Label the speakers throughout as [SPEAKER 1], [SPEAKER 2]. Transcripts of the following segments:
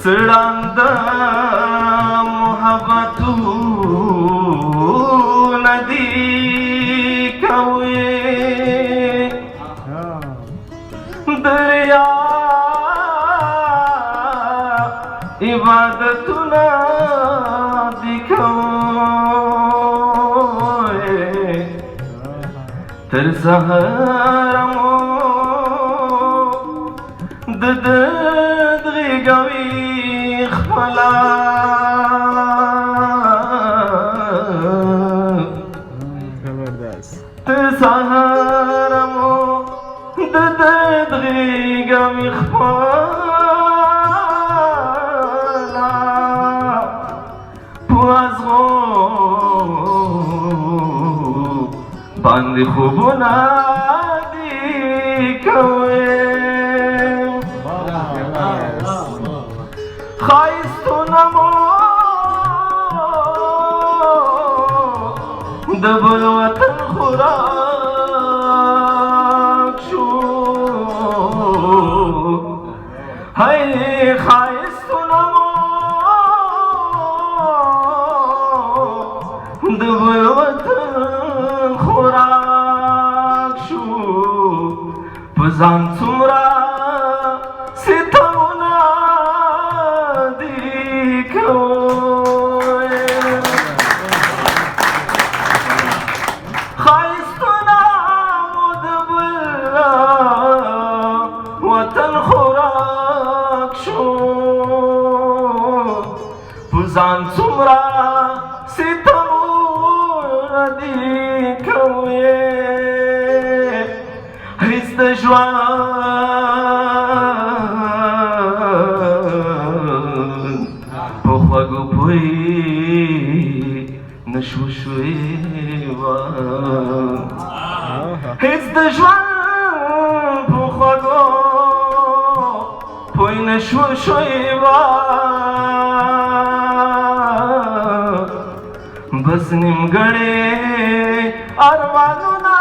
[SPEAKER 1] سړند محبتو ندی کوي دریا عبادتنا دی کوي تر سحر مو دغی گوی خپلا تر سحر مو دغی گوی خپلا پوازغو باندې خوبونه دی کوي خایستونه مو د بل وطن خوراک شو هی خایستونه مو د بل وطن خوراک شو په ځان څومره ستمونه دی کوي خایستونه مو د بل وطن خوراک شو په ځان څومره ستمونه دی کوي هیڅ د ژوند په خوږو پوی نشو شوی هیڅ د ژوند په خوږو پوی نشو شوی بس نیمګړی ارمانونه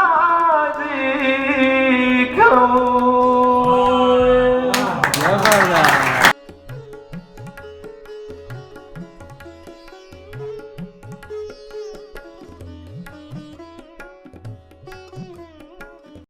[SPEAKER 1] دي کوي